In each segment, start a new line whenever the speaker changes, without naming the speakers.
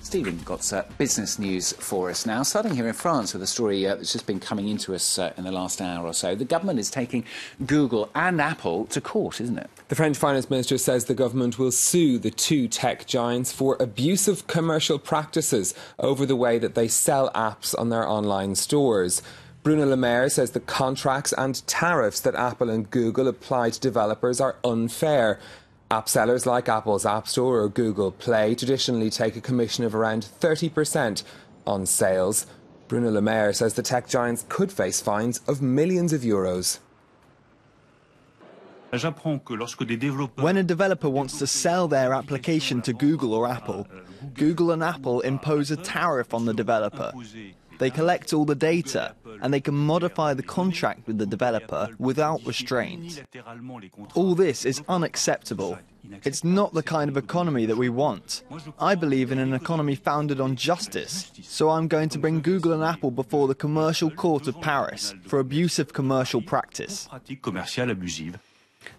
Stephen got business news for us now. Starting here in France with a story that's just been coming into us in the last hour or so. The government is taking Google and Apple to court, isn't it?
The French finance minister says the government will sue the two tech giants for abusive commercial practices over the way that they sell apps on their online stores. Bruno Le Maire says the contracts and tariffs that Apple and Google apply to developers are unfair. App sellers like Apple's App Store or Google Play traditionally take a commission of around 30% on sales. Bruno Le Maire says the tech giants could face fines of millions of euros.
When a developer wants to sell their application to Google or Apple, Google and Apple impose a tariff on the developer. They collect all the data, and they can modify the contract with the developer without restraint. All this is unacceptable. It's not the kind of economy that we want. I believe in an economy founded on justice, so I'm going to bring Google and Apple before the Commercial Court of Paris for abusive commercial practice.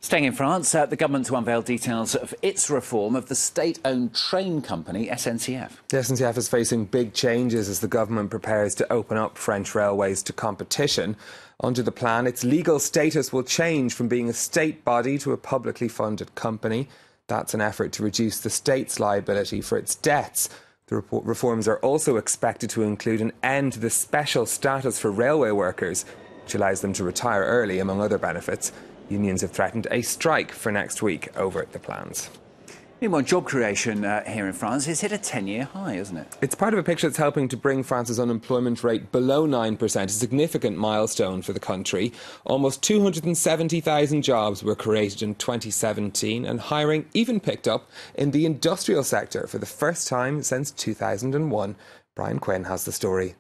Staying in France, the government to unveil details of its reform of the state-owned train company SNCF.
The SNCF is facing big changes as the government prepares to open up French railways to competition. Under the plan, its legal status will change from being a state body to a publicly funded company. That's an effort to reduce the state's liability for its debts. The reforms are also expected to include an end to the special status for railway workers, which allows them to retire early, among other benefits. Unions have threatened a strike for next week over the plans.
Meanwhile, job creation here in France has hit a 10-year high, isn't it?
It's part of a picture that's helping to bring France's unemployment rate below 9%, a significant milestone for the country. Almost 270,000 jobs were created in 2017, and hiring even picked up in the industrial sector for the first time since 2001. Brian Quinn has the story.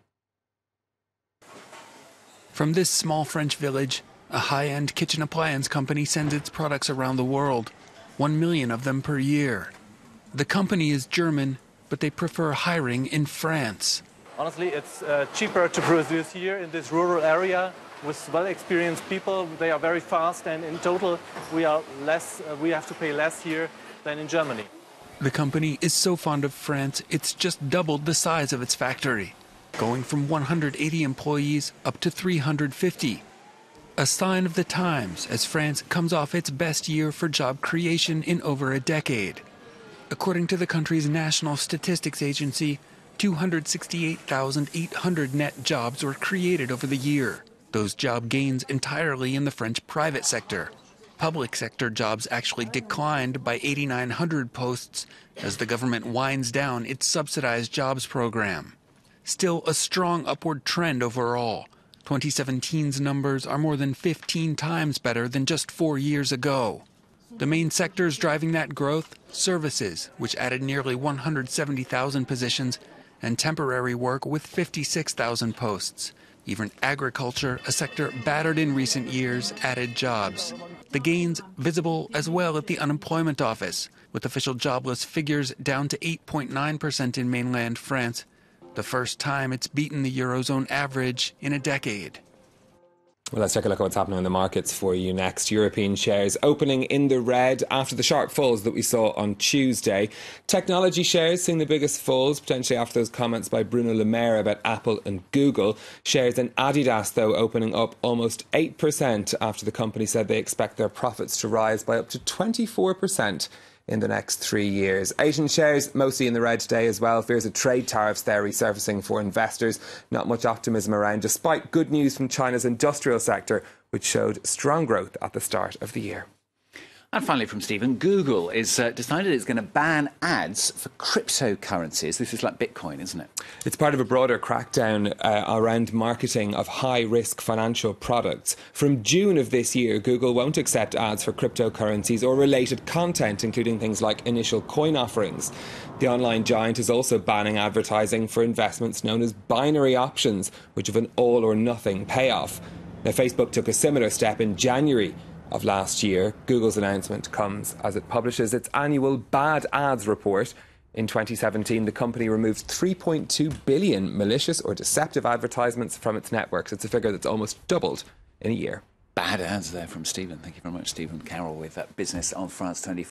From this small French village, a high-end kitchen appliance company sends its products around the world, 1 million of them per year. The company is German, but they prefer hiring in France.
Honestly, it's cheaper to produce here in this rural area with well-experienced people. They are very fast, and in total we have to pay less here than in Germany.
The company is so fond of France, it's just doubled the size of its factory, going from 180 employees up to 350. A sign of the times as France comes off its best year for job creation in over a decade. According to the country's National Statistics Agency, 268,800 net jobs were created over the year. Those job gains entirely in the French private sector. Public sector jobs actually declined by 8,900 posts as the government winds down its subsidized jobs program. Still a strong upward trend overall. 2017's numbers are more than 15 times better than just 4 years ago. The main sectors driving that growth: services, which added nearly 170,000 positions, and temporary work with 56,000 posts. Even agriculture, a sector battered in recent years, added jobs. The gains visible as well at the unemployment office, with official jobless figures down to 8.9% in mainland France. The first time it's beaten the Eurozone average in a decade.
Well, let's take a look at what's happening in the markets for you next. European shares opening in the red after the sharp falls that we saw on Tuesday. Technology shares seeing the biggest falls, potentially after those comments by Bruno Le Maire about Apple and Google. Shares in Adidas, though, opening up almost 8% after the company said they expect their profits to rise by up to 24% in the next 3 years. Asian shares mostly in the red today as well. Fears of trade tariffs there resurfacing for investors. Not much optimism around, despite good news from China's industrial sector, which showed strong growth at the start of the year.
And finally from Stephen, Google is decided it's going to ban ads for cryptocurrencies. This is like Bitcoin, isn't it?
It's part of a broader crackdown around marketing of high-risk financial products. From June of this year, Google won't accept ads for cryptocurrencies or related content, including things like initial coin offerings. The online giant is also banning advertising for investments known as binary options, which have an all-or-nothing payoff. Now, Facebook took a similar step in January of last year. Google's announcement comes as it publishes its annual bad ads report. In 2017, the company removed 3.2 billion malicious or deceptive advertisements from its networks. It's a figure that's almost doubled in a year.
Bad ads there from Stephen. Thank you very much, Stephen Carroll, with Business on France 24.